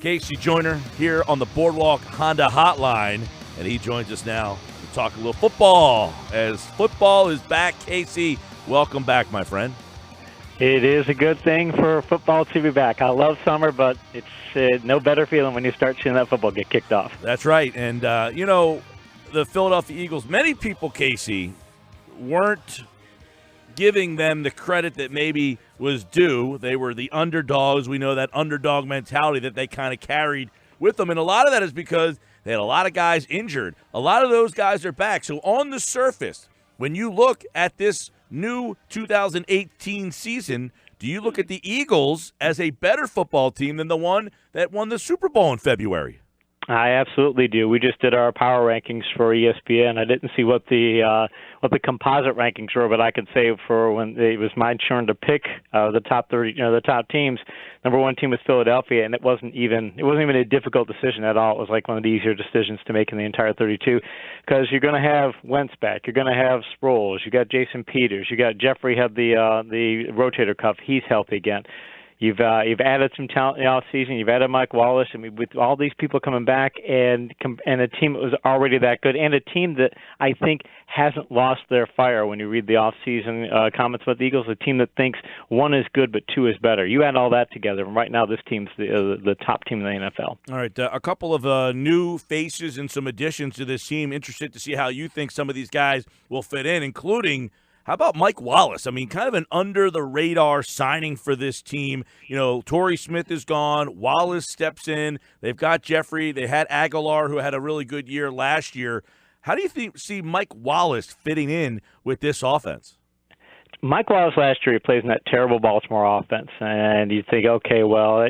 KC Joyner here on the Boardwalk Honda Hotline, and he joins us now to talk a little football. As football is back, KC, welcome back, my friend. It is a good thing for football to be back. I love summer, but it's no better feeling when you start seeing that football get kicked off. That's right. And, the Philadelphia Eagles, many people, Casey, weren't giving them the credit that maybe was due. They were the underdogs. We know that underdog mentality that they kind of carried with them. And a lot of that is because they had a lot of guys injured. A lot of those guys are back. So on the surface, when you look at this new 2018 season, do you look at the Eagles as a better football team than the one that won the Super Bowl in February? I absolutely do. We just did our power rankings for ESPN. I didn't see what the composite rankings were, but I could say for when it was my turn to pick the top 30, the top teams. Number one team was Philadelphia, and it wasn't even a difficult decision at all. It was like one of the easier decisions to make in the entire 32, because you're going to have Wentz back, you're going to have Sproles, you got Jason Peters, you got Jeffrey had the rotator cuff, he's healthy again. You've added some talent in the offseason. You've added Mike Wallace. I mean, with all these people coming back and a team that was already that good, and a team that I think hasn't lost their fire when you read the offseason comments about the Eagles, a team that thinks one is good but two is better. You add all that together, and right now this team's the top team in the NFL. All right, a couple of new faces and some additions to this team. Interested to see how you think some of these guys will fit in, including – how about Mike Wallace? I mean, kind of an under-the-radar signing for this team. You know, Torrey Smith is gone. Wallace steps in. They've got Jeffrey. They had Aguilar, who had a really good year last year. How do you see Mike Wallace fitting in with this offense? Mike Wallace last year, he plays in that terrible Baltimore offense, and you think, okay, well,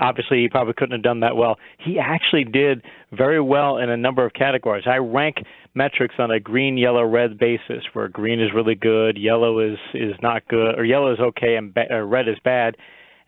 obviously he probably couldn't have done that well. He actually did very well in a number of categories. I rank metrics on a green, yellow, red basis, where green is really good, yellow is not good, or yellow is okay, and red is bad.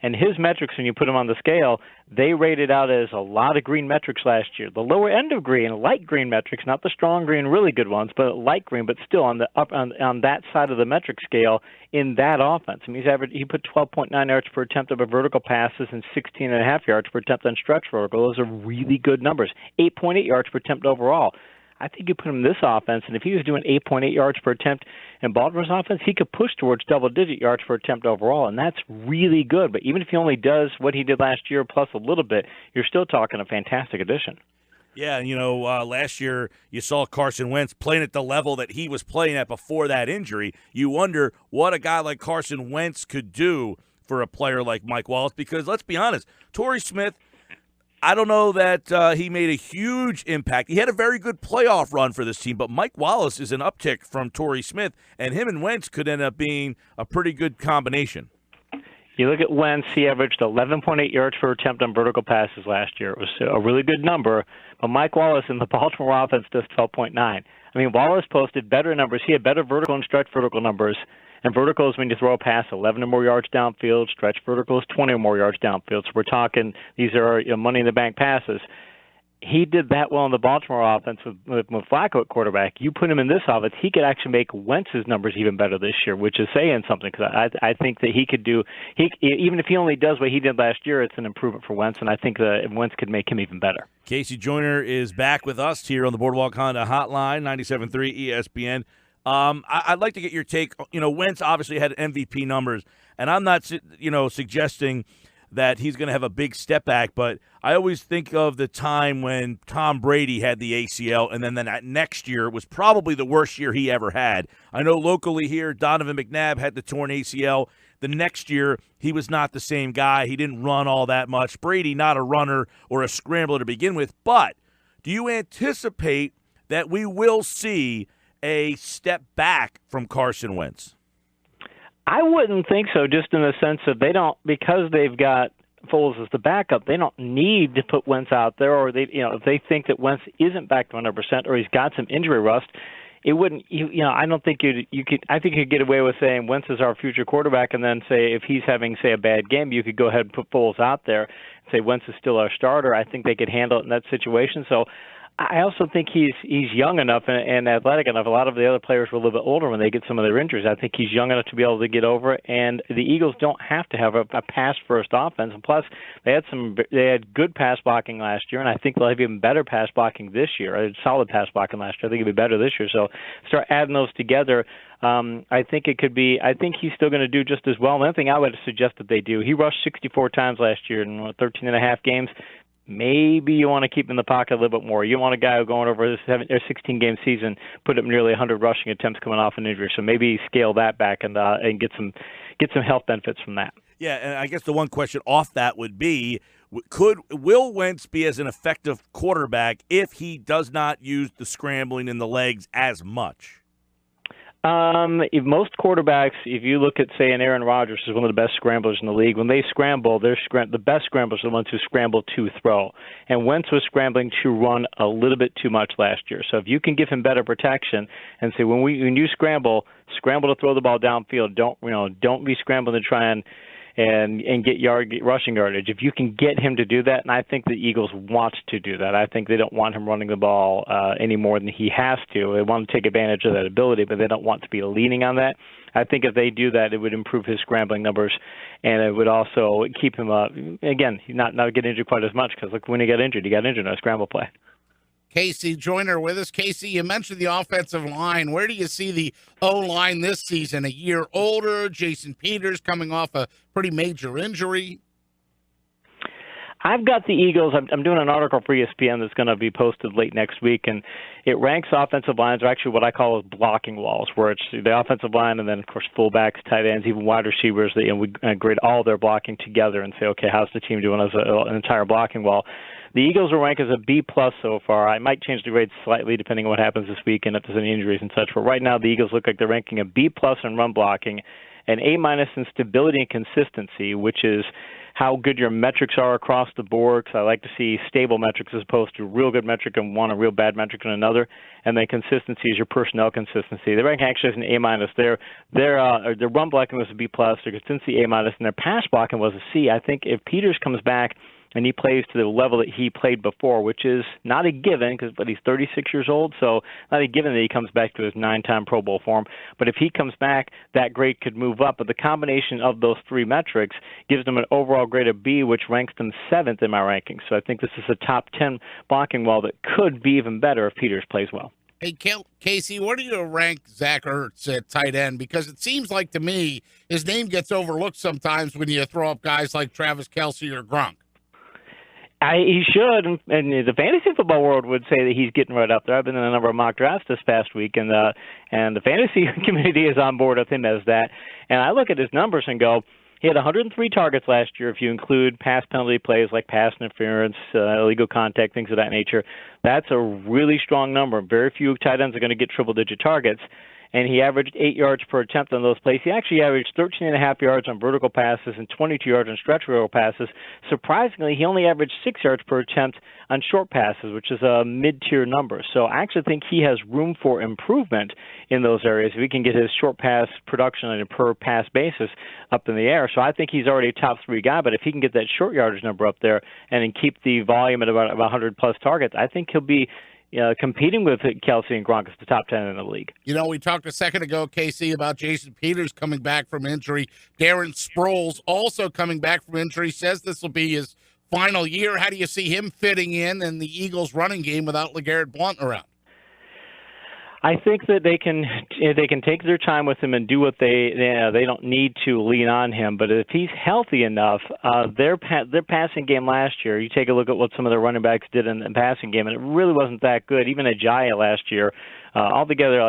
And his metrics, when you put them on the scale, they rated out as a lot of green metrics last year. The lower end of green, light green metrics, not the strong green, really good ones, but light green, but still on the on that side of the metric scale in that offense. I mean, he put 12.9 yards per attempt of vertical passes and 16.5 yards per attempt on stretch vertical. Those are really good numbers. 8.8 yards per attempt overall. I think you put him in this offense, and if he was doing 8.8 yards per attempt in Baltimore's offense, he could push towards double-digit yards per attempt overall, and that's really good. But even if he only does what he did last year plus a little bit, you're still talking a fantastic addition. Yeah, and last year you saw Carson Wentz playing at the level that he was playing at before that injury. You wonder what a guy like Carson Wentz could do for a player like Mike Wallace, because let's be honest, Torrey Smith, I don't know that he made a huge impact. He had a very good playoff run for this team, but Mike Wallace is an uptick from Torrey Smith, and him and Wentz could end up being a pretty good combination. You look at Wentz, he averaged 11.8 yards per attempt on vertical passes last year. It was a really good number, but Mike Wallace in the Baltimore offense does 12.9. I mean, Wallace posted better numbers. He had better vertical and stretch vertical numbers. And vertical is when you throw a pass 11 or more yards downfield. Stretch vertical is 20 or more yards downfield. So we're talking these are money-in-the-bank passes. He did that well in the Baltimore offense with Flacco at quarterback. You put him in this offense, he could actually make Wentz's numbers even better this year, which is saying something, because I think that he could do – even if he only does what he did last year, it's an improvement for Wentz, and I think that Wentz could make him even better. KC Joyner is back with us here on the Boardwalk Honda Hotline, 97.3 ESPN. I'd like to get your take. Wentz obviously had MVP numbers, and I'm not, suggesting that he's going to have a big step back, but I always think of the time when Tom Brady had the ACL, and then that next year was probably the worst year he ever had. I know locally here, Donovan McNabb had the torn ACL. The next year, he was not the same guy. He didn't run all that much. Brady, not a runner or a scrambler to begin with, but do you anticipate that we will see a step back from Carson Wentz? I wouldn't think so, just in the sense that they don't, because they've got Foles as the backup, they don't need to put Wentz out there, or if they think that Wentz isn't back to 100% or he's got some injury rust, it wouldn't, I don't think you could, I think you'd get away with saying Wentz is our future quarterback, and then say if he's having, say, a bad game, you could go ahead and put Foles out there and say Wentz is still our starter. I think they could handle it in that situation. So I also think he's young enough and athletic enough. A lot of the other players were a little bit older when they get some of their injuries. I think he's young enough to be able to get over it, and the Eagles don't have to have a pass-first offense. And plus, they had good pass blocking last year, and I think they'll have even better pass blocking this year. Solid pass blocking last year. I think it'll be better this year. So start adding those together. I think it could be. I think he's still going to do just as well. Another thing I would suggest that they do. He rushed 64 times last year in 13 and a half games. Maybe you want to keep him in the pocket a little bit more. You want a guy who going over this 16-game season, put up nearly 100 rushing attempts coming off an injury. So maybe scale that back and get some health benefits from that. Yeah, and I guess the one question off that would be, will Wentz be as an effective quarterback if he does not use the scrambling in the legs as much? If most quarterbacks, if you look at, say, an Aaron Rodgers, is one of the best scramblers in the league. When they scramble, the best scramblers are the ones who scramble to throw. And Wentz was scrambling to run a little bit too much last year. So if you can give him better protection and say, when you scramble to throw the ball downfield. Don't be scrambling to try and get rushing yardage. If you can get him to do that, and I think the Eagles want to do that. I think they don't want him running the ball any more than he has to. They want to take advantage of that ability, but they don't want to be leaning on that. I think if they do that, it would improve his scrambling numbers, and it would also keep him again, not get injured quite as much, because look, when he got injured in a scramble play. KC Joyner with us. KC, you mentioned the offensive line. Where do you see the O-line this season? A year older, Jason Peters coming off a pretty major injury. I've got the Eagles. I'm doing an article for ESPN that's going to be posted late next week, and it ranks offensive lines, or actually what I call blocking walls, where it's the offensive line and then, of course, fullbacks, tight ends, even wide receivers. And we grade all their blocking together and say, okay, how's the team doing as an entire blocking wall? The Eagles will rank as a B-plus so far. I might change the grade slightly depending on what happens this week and if there's any injuries and such. But right now, the Eagles look like they're ranking a B-plus in run blocking, an A- in stability and consistency, which is how good your metrics are across the board, because I like to see stable metrics as opposed to real good metric in one or real bad metric in another. And then consistency is your personnel consistency. They rank actually as an A-. Their run blocking was a B-plus, their consistency A-, and their pass blocking was a C. I think if Peters comes back and he plays to the level that he played before, which is not a given, but he's 36 years old, so not a given that he comes back to his 9-time Pro Bowl form. But if he comes back, that grade could move up. But the combination of those three metrics gives them an overall grade of B, which ranks them 7th in my rankings. So I think this is a top 10 blocking wall that could be even better if Peters plays well. Hey, Casey, where do you rank Zach Ertz at tight end? Because it seems like to me his name gets overlooked sometimes when you throw up guys like Travis Kelce or Gronk. He should, and the fantasy football world would say that he's getting right up there. I've been in a number of mock drafts this past week, and the fantasy community is on board with him as that. And I look at his numbers and go, he had 103 targets last year if you include pass penalty plays like pass interference, illegal contact, things of that nature. That's a really strong number. Very few tight ends are going to get triple-digit targets. And he averaged 8 yards per attempt on those plays. He actually averaged 13.5 yards on vertical passes and 22 yards on stretch vertical passes. Surprisingly, he only averaged 6 yards per attempt on short passes, which is a mid-tier number. So I actually think he has room for improvement in those areas. We can get his short pass production on a per-pass basis up in the air. So I think he's already a top 3 guy, but if he can get that short yardage number up there and then keep the volume at about 100-plus targets, I think he'll be competing with Kelce and Gronk as the top 10 in the league. You know, we talked a second ago, KC, about Jason Peters coming back from injury. Darren Sproles also coming back from injury, says this will be his final year. How do you see him fitting in the Eagles' running game without LeGarrette Blount around? I think that they can take their time with him and do what they don't need to lean on him. But if he's healthy enough, their passing game last year, you take a look at what some of their running backs did in the passing game, and it really wasn't that good. Even Ajayi last year, altogether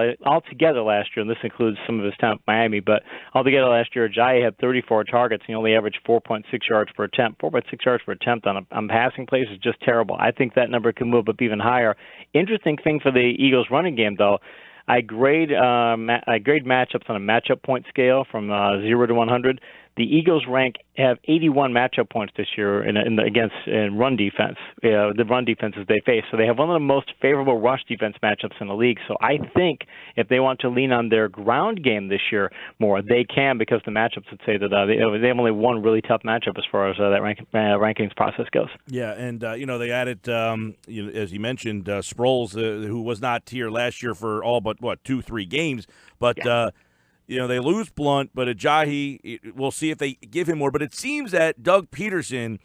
last year, and this includes some of his time at Miami, but altogether last year, Ajayi had 34 targets, and he only averaged 4.6 yards per attempt. 4.6 yards per attempt on passing plays is just terrible. I think that number can move up even higher. Interesting thing for the Eagles running game, though, I grade matchups on a matchup point scale from 0 to 100. The Eagles have 81 matchup points this year against run defense, the run defenses they face. So they have one of the most favorable rush defense matchups in the league. So I think if they want to lean on their ground game this year more, they can, because the matchups would say that they have only one really tough matchup as far as that rankings process goes. Yeah, and they added, as you mentioned, Sproles, who was not here last year for all but 2-3 games, but. Yeah. They lose Blunt, but Ajayi, we'll see if they give him more. But it seems that Doug Peterson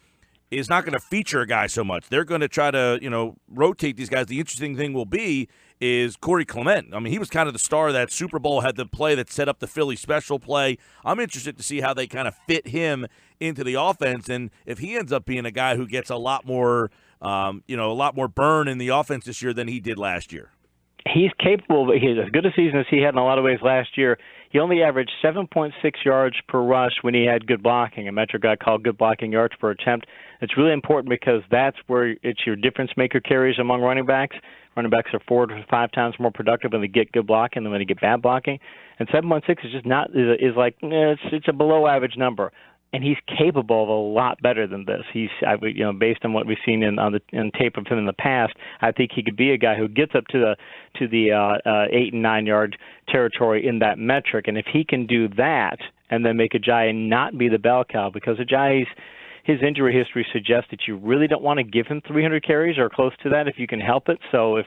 is not going to feature a guy so much. They're going to try to, rotate these guys. The interesting thing will be is Corey Clement. I mean, he was kind of the star of that Super Bowl, had the play that set up the Philly special play. I'm interested to see how they kind of fit him into the offense, and if he ends up being a guy who gets a lot more burn in the offense this year than he did last year. He's capable, but he's as good a season as he had in a lot of ways last year. He only averaged 7.6 yards per rush when he had good blocking, a metric I call good blocking yards per attempt. It's really important because that's where it's your difference maker carries among running backs. Running backs are 4 to 5 times more productive when they get good blocking than when they get bad blocking. And 7.6 is just not it's a below average number. And he's capable of a lot better than this. Based on what we've seen in tape of him in the past, I think he could be a guy who gets up to the 8 and 9 yard territory in that metric. And if he can do that, and then make Ajayi not be the bell cow, because his injury history suggests that you really don't want to give him 300 carries or close to that if you can help it. So if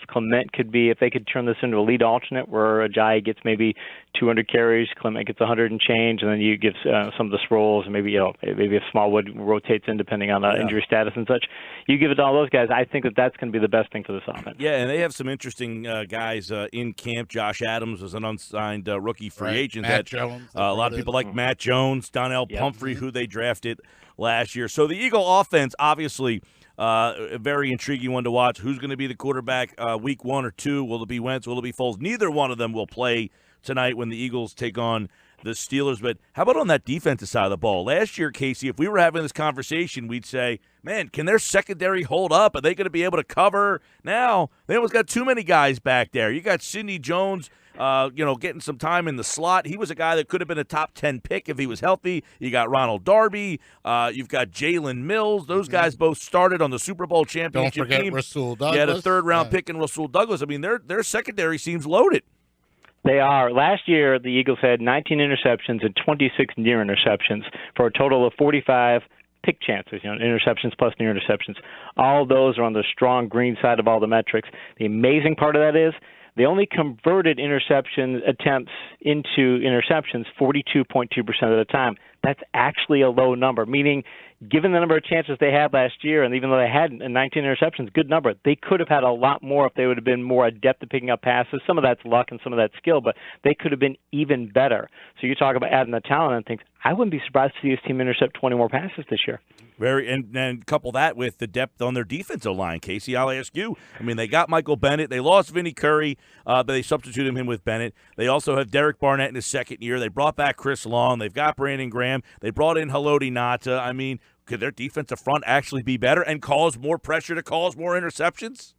they could turn this into a lead alternate where Ajayi gets maybe 200 carries, Clement gets 100 and change, and then you give some of the Sproles, and maybe if Smallwood rotates in depending on injury status and such, you give it to all those guys. I think that's going to be the best thing for this offense. Yeah, and they have some interesting guys in camp. Josh Adams was an unsigned rookie free agent. Matt Jones. A lot of people like Matt Jones, Donnell Pumphrey, who they drafted last year. So the Eagle offense, obviously, a very intriguing one to watch. Who's going to be the quarterback week 1 or 2? Will it be Wentz? Will it be Foles? Neither one of them will play tonight when the Eagles take on the Steelers. But how about on that defensive side of the ball? Last year, Casey, if we were having this conversation, we'd say, man, can their secondary hold up? Are they going to be able to cover? Now, they almost got too many guys back there. You got Sidney Jones, getting some time in the slot. He was a guy that could have been a top 10 pick if he was healthy. You got Ronald Darby. You've got Jalen Mills. Those guys both started on the Super Bowl championship Don't forget team. Rasul Douglas. You had a third-round pick in Rasul Douglas. I mean, their secondary seems loaded. They are. Last year, the Eagles had 19 interceptions and 26 near interceptions for a total of 45 pick chances, interceptions plus near interceptions. All those are on the strong green side of all the metrics. The amazing part of that is they only converted interception attempts into interceptions 42.2% of the time. That's actually a low number, meaning given the number of chances they had last year, and even though they had 19 interceptions, good number, they could have had a lot more if they would have been more adept at picking up passes. Some of that's luck and some of that's skill, but they could have been even better. So you talk about adding the talent and things. I wouldn't be surprised to see this team intercept 20 more passes this year. And couple that with the depth on their defensive line, Casey. I'll ask you. I mean, they got Michael Bennett. They lost Vinnie Curry, but they substituted him with Bennett. They also have Derek Barnett in his second year. They brought back Chris Long. They've got Brandon Graham. They brought in Haloti Ngata. I mean, could their defensive front actually be better and cause more pressure to cause more interceptions?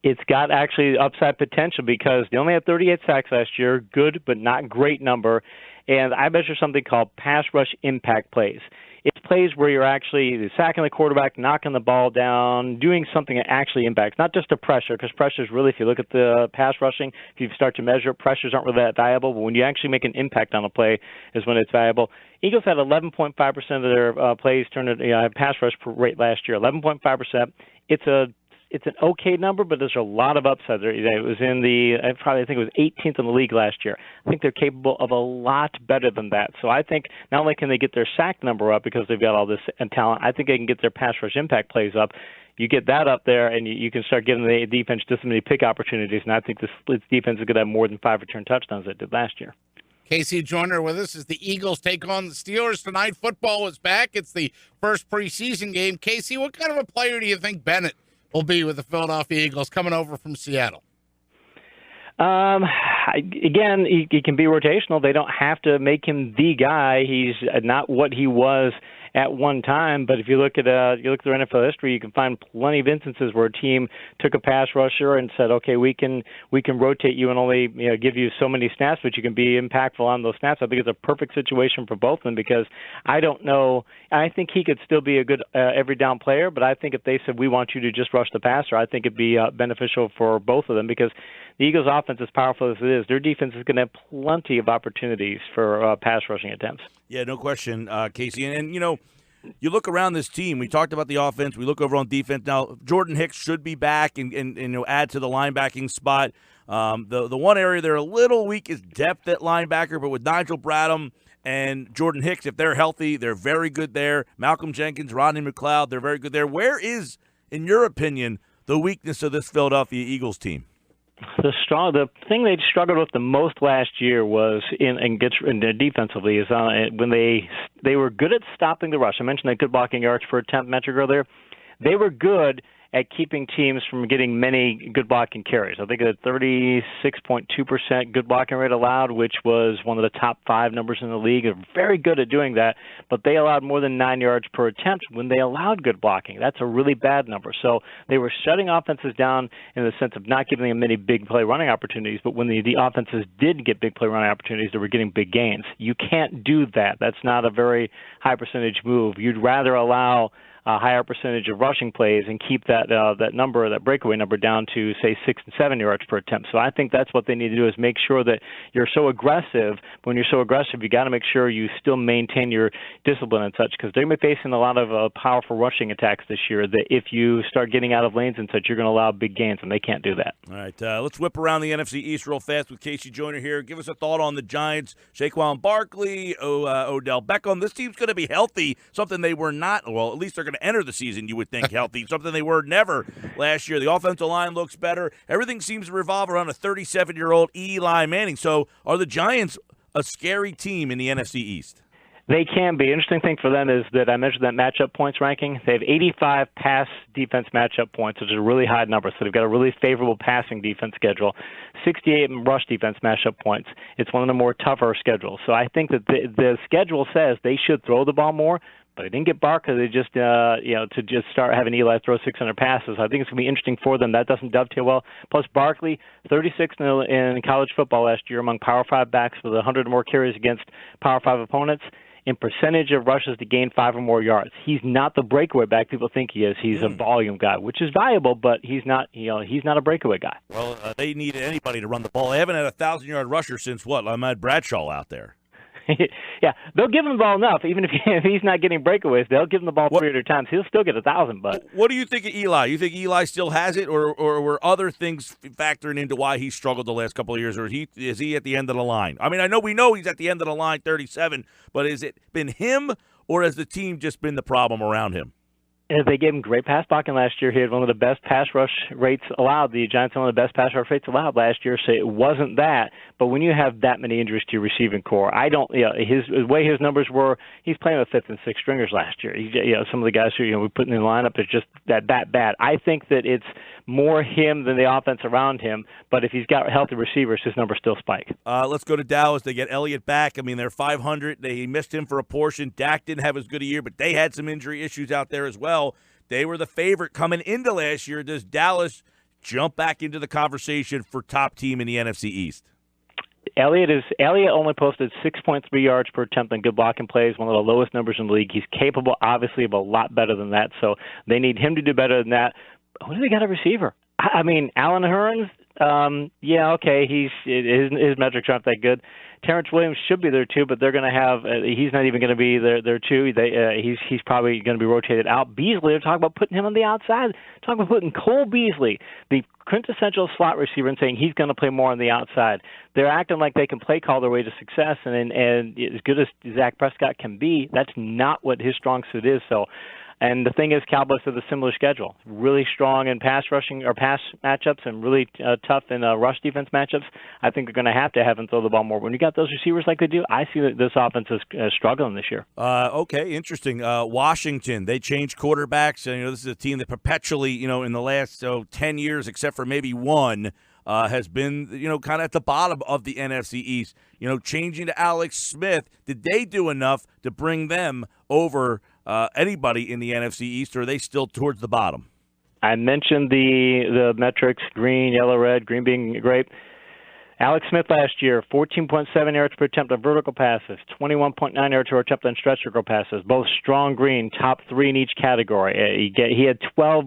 It's got actually upside potential because they only had 38 sacks last year, good but not great number. And I measure something called pass rush impact plays. It's plays where you're actually sacking the quarterback, knocking the ball down, doing something that actually impacts, not just a pressure, because pressure is really, if you look at the pass rushing, if you start to measure, pressures aren't really that valuable, but when you actually make an impact on a play is when it's valuable. Eagles had 11.5% of their plays turned pass rush rate last year, 11.5%. It's an okay number, but there's a lot of upside there. It was I think it was 18th in the league last year. I think they're capable of a lot better than that. So I think not only can they get their sack number up because they've got all this talent, I think they can get their pass rush impact plays up. You get that up there, and you can start giving the defense just as many pick opportunities, and I think this defense is going to have more than 5 return touchdowns than it did last year. KC Joyner with us as the Eagles take on the Steelers tonight. Football is back. It's the first preseason game. KC, what kind of a player do you think Bennett will be with the Philadelphia Eagles coming over from Seattle? Again, he can be rotational. They don't have to make him the guy. He's not what he was at one time. But if you look at their NFL history, you can find plenty of instances where a team took a pass rusher and said, okay, we can rotate you and only give you so many snaps, but you can be impactful on those snaps. I think it's a perfect situation for both of them because I don't know. I think he could still be a good every down player, but I think if they said we want you to just rush the passer, I think it'd be beneficial for both of them because the Eagles' offense, as powerful as it is, their defense is going to have plenty of opportunities for pass rushing attempts. Yeah, no question, Casey. And you look around this team. We talked about the offense. We look over on defense. Now, Jordan Hicks should be back and add to the linebacking spot. The one area they're a little weak is depth at linebacker, but with Nigel Bradham and Jordan Hicks, if they're healthy, they're very good there. Malcolm Jenkins, Rodney McLeod, they're very good there. Where is, in your opinion, the weakness of this Philadelphia Eagles team? The thing they struggled with the most last year was in defensively is when they were good at stopping the rush. I mentioned that good blocking yards per attempt metric earlier. They were good at keeping teams from getting many good blocking carries. I think at 36.2% good blocking rate allowed, which was one of the top 5 numbers in the league. They're very good at doing that, but they allowed more than 9 yards per attempt when they allowed good blocking. That's a really bad number. So they were shutting offenses down in the sense of not giving them many big play running opportunities, but when the offenses did get big play running opportunities, they were getting big gains. You can't do that. That's not a very high percentage move. You'd rather allow a higher percentage of rushing plays and keep that breakaway number down to, say, 6 and 7 yards per attempt. So I think that's what they need to do is make sure that you're so aggressive. When you're so aggressive, you got to make sure you still maintain your discipline and such because they're going to be facing a lot of powerful rushing attacks this year that if you start getting out of lanes and such, you're going to allow big gains, and they can't do that. All right, let's whip around the NFC East real fast with KC Joyner here. Give us a thought on the Giants, Saquon Barkley, Odell Beckham. This team's going to be healthy, something they were not. Well, at least they're going to enter the season, you would think, healthy, something they were never last year. The offensive line looks better. Everything seems to revolve around a 37-year-old Eli Manning. So are the Giants a scary team in the NFC East? They can be. Interesting thing for them is that I measured that matchup points ranking. They have 85 pass defense matchup points, which is a really high number. So they've got a really favorable passing defense schedule. 68 rush defense matchup points. It's one of the more tougher schedules. So I think that the schedule says they should throw the ball more. But they didn't get Barkley. They just, to just start having Eli throw 600 passes. I think it's going to be interesting for them. That doesn't dovetail well. Plus, Barkley, 36th in college football last year among Power 5 backs with 100 or more carries against Power 5 opponents. In percentage of rushes to gain 5 or more yards. He's not the breakaway back people think he is. He's a volume guy, which is valuable, but he's not. He's not a breakaway guy. Well, they need anybody to run the ball. They haven't had a 1,000-yard rusher since what? Ahmad Bradshaw out there. Yeah, they'll give him the ball enough. Even if he's not getting breakaways, they'll give him the ball 300 times. He'll still get 1,000. But what do you think of Eli? You think Eli still has it, or were other things factoring into why he struggled the last couple of years, or is he at the end of the line? I mean, we know he's at the end of the line, 37, but has it been him, or has the team just been the problem around him? They gave him great pass blocking last year. He had one of the best pass rush rates allowed. The Giants had one of the best pass rush rates allowed last year, so it wasn't that. But when you have that many injuries to your receiving core, the way his numbers were, he's playing with 5th and 6th stringers last year. Some of the guys who we put in the lineup is just that bad. I think that it's more him than the offense around him. But if he's got healthy receivers, his numbers still spike. Let's go to Dallas. They get Elliott back. I mean, they're 500. They missed him for a portion. Dak didn't have as good a year, but they had some injury issues out there as well. They were the favorite coming into last year. Does Dallas jump back into the conversation for top team in the NFC East? Elliott only posted 6.3 yards per attempt on good blocking plays, one of the lowest numbers in the league. He's capable, obviously, of a lot better than that, so they need him to do better than that. Who do they got a receiver? I mean, Alan Hearns, his metrics aren't that good. Terrence Williams should be there too, but they're going to have. He's not even going to be there too. He's probably going to be rotated out. Beasley, they're talking about putting him on the outside. Talking about putting Cole Beasley, the quintessential slot receiver, and saying he's going to play more on the outside. They're acting like they can play call their way to success, and as good as Dak Prescott can be, that's not what his strong suit is. So. And the thing is, Cowboys have a similar schedule. Really strong in pass rushing or pass matchups and really tough in rush defense matchups. I think they're going to have him throw the ball more. When you got those receivers like they do, I see that this offense is struggling this year. Okay, interesting. Washington, they changed quarterbacks. And, this is a team that perpetually, in the last 10 years, except for maybe one, has been, kind of at the bottom of the NFC East. Changing to Alex Smith, did they do enough to bring them over anybody in the NFC East, or are they still towards the bottom? I mentioned the metrics, green, yellow, red, green being great. Alex Smith last year, 14.7 yards per attempt on vertical passes, 21.9 yards per attempt on stretch vertical passes, both strong green, top 3 in each category. He had 12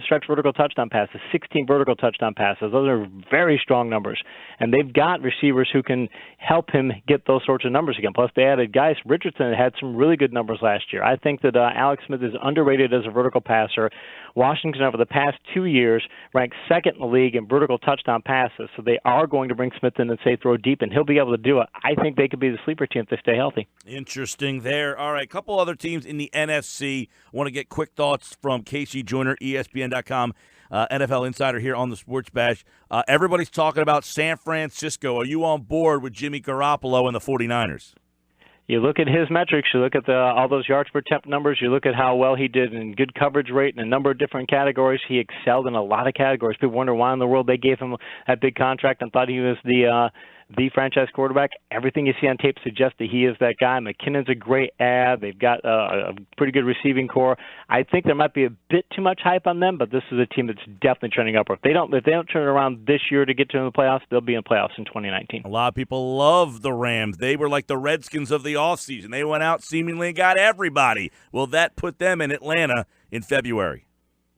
stretch vertical touchdown passes, 16 vertical touchdown passes. Those are very strong numbers. And they've got receivers who can help him get those sorts of numbers again. Plus, they added guys. Richardson had some really good numbers last year. I think that Alex Smith is underrated as a vertical passer. Washington, over the past 2 years, ranked second in the league in vertical touchdown passes. So they are going to bring Smith in and say throw deep, and he'll be able to do it. I think they could be the sleeper team if they stay healthy. Interesting there. All right, a couple other teams in the NFC. Want to get quick thoughts from KC Joyner, ESPN.com, NFL Insider here on the Sports Bash. Everybody's talking about San Francisco. Are you on board with Jimmy Garoppolo and the 49ers? You look at his metrics, you look at all those yards per attempt numbers, you look at how well he did in good coverage rate in a number of different categories. He excelled in a lot of categories. People wonder why in the world they gave him that big contract and thought he was the franchise quarterback. Everything you see on tape suggests that he is that guy. McKinnon's a great ad. They've got a pretty good receiving core. I think there might be a bit too much hype on them, but this is a team that's definitely trending upward. If they don't turn it around this year to get to the playoffs, they'll be in playoffs in 2019. A lot of people love the Rams. They were like the Redskins of the offseason. They went out seemingly and got everybody. Will that put them in Atlanta in February?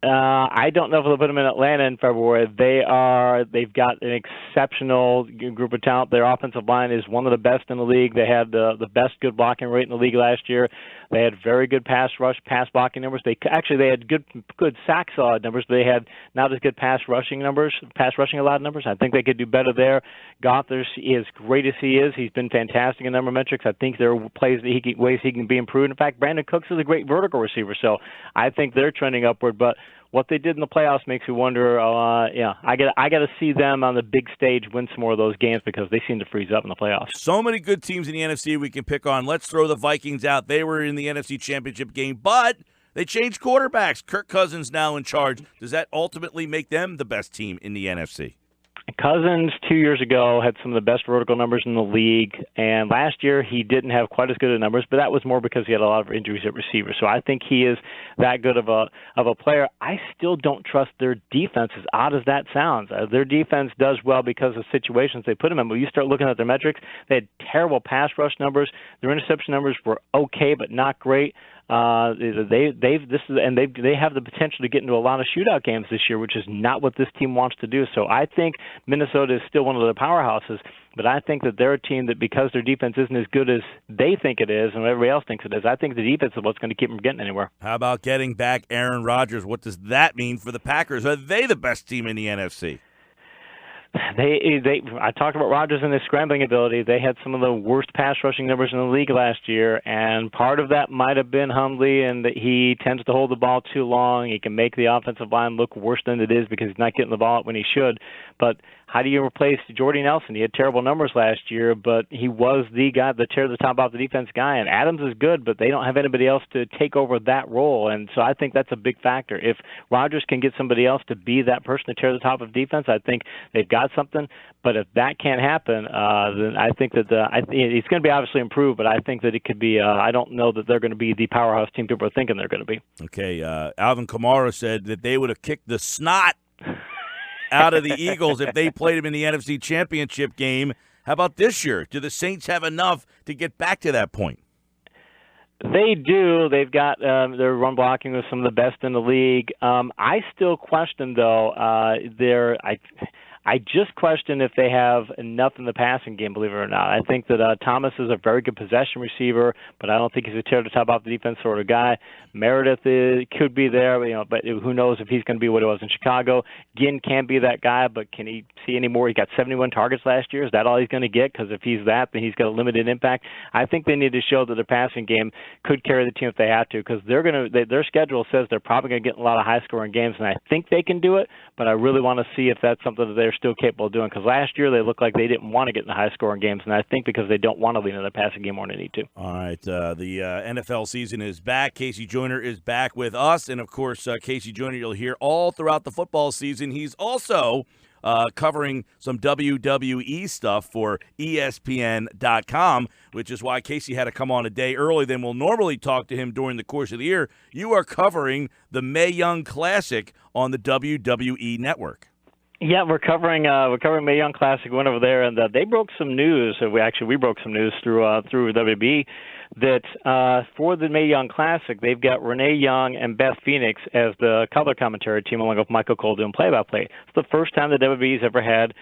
I don't know if they'll put them in Atlanta in February. They've got an exceptional group of talent. Their offensive line is one of the best in the league. They had the best good blocking rate in the league last year. They had very good pass blocking numbers. They had good sack numbers, but they had not as good pass rushing allowed numbers. I think they could do better there. Goff is great as he is. He's been fantastic in a number of metrics. I think there are ways he can be improved. In fact, Brandon Cooks is a great vertical receiver, so I think they're trending upward. But what they did in the playoffs makes me wonder. I got to see them on the big stage win some more of those games because they seem to freeze up in the playoffs. So many good teams in the NFC we can pick on. Let's throw the Vikings out. They were in the NFC Championship game, but they changed quarterbacks. Kirk Cousins now in charge. Does that ultimately make them the best team in the NFC? Cousins 2 years ago had some of the best vertical numbers in the league, and last year he didn't have quite as good of numbers, but that was more because he had a lot of injuries at receiver. So I think he is that good of a player. I still don't trust their defense, as odd as that sounds. Their defense does well because of situations they put them in, but you start looking at their metrics, they had terrible pass rush numbers. Their interception numbers were okay, but not great. They have the potential to get into a lot of shootout games this year, which is not what this team wants to do. So I think Minnesota is still one of the powerhouses, but I think that they're a team that because their defense isn't as good as they think it is and everybody else thinks it is, I think the defense is what's going to keep them getting anywhere. How about getting back Aaron Rodgers? What does that mean for the Packers? Are they the best team in the NFC? I talked about Rodgers and his scrambling ability. They had some of the worst pass rushing numbers in the league last year, and part of that might have been Hundley and that he tends to hold the ball too long. He can make the offensive line look worse than it is because he's not getting the ball when he should. But how do you replace Jordy Nelson? He had terrible numbers last year, but he was the guy, the tear the top off the defense guy. And Adams is good, but they don't have anybody else to take over that role. And so I think that's a big factor. If Rodgers can get somebody else to be that person to tear the top of defense, I think they've got something. But if that can't happen, then I think that it's going to be obviously improved, but I think that it could be, I don't know that they're going to be the powerhouse team people are thinking they're going to be. Okay, Alvin Kamara said that they would have kicked the snot out of the Eagles if they played him in the NFC Championship game. How about this year? Do the Saints have enough to get back to that point? They do. They've got their run blocking with some of the best in the league. I still question, though, I just question if they have enough in the passing game, believe it or not. I think that Thomas is a very good possession receiver, but I don't think he's a tear the top off the defense sort of guy. Meredith could be there, but who knows if he's going to be what he was in Chicago. Ginn can be that guy, but can he see any more? He got 71 targets last year. Is that all he's going to get? Because if he's that, then he's got a limited impact. I think they need to show that their passing game could carry the team if they have to, because their schedule says they're probably going to get a lot of high-scoring games, and I think they can do it, but I really want to see if that's something that they're still capable of doing. Because last year they looked like they didn't want to get in the high-scoring games, and I think because they don't want to lean in the passing game more than they need to. All right, the NFL season is back. KC Joyner is back with us, and of course, KC Joyner you'll hear all throughout the football season. He's also covering some WWE stuff for ESPN.com, which is why Casey had to come on a day early than we'll normally talk to him during the course of the year. You are covering the Mae Young Classic on the WWE Network. Yeah, we're covering Mae Young Classic. Went over there, and they broke some news. We broke some news through WB that for the Mae Young Classic, they've got Renee Young and Beth Phoenix as the color commentary team, along with Michael Cole doing play-by-play. It's the first time that WB's ever had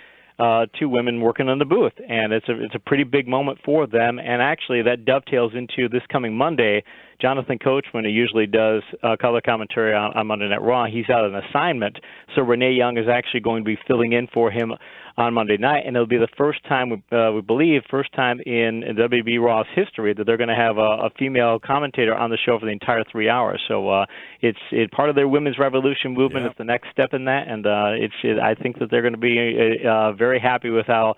two women working in the booth, and it's a pretty big moment for them. And actually, that dovetails into this coming Monday. Jonathan Coachman, who usually does color commentary on Monday Night Raw, he's out on assignment, so Renee Young is actually going to be filling in for him on Monday night, and it'll be the first time, we believe, in WB Raw's history that they're going to have a female commentator on the show for the entire 3 hours. So it's part of their Women's Revolution movement. Yep. It's the next step in that, and I think that they're going to be very happy with how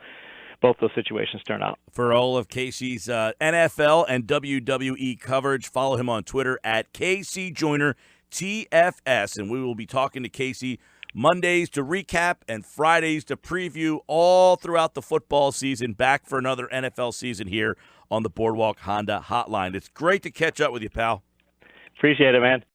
both those situations turn out. For all of Casey's NFL and WWE coverage, follow him on Twitter at KC Joyner TFS, and we will be talking to Casey Mondays to recap and Fridays to preview all throughout the football season. Back for another NFL season here on the Boardwalk Honda Hotline. It's great to catch up with you, pal. Appreciate it, man.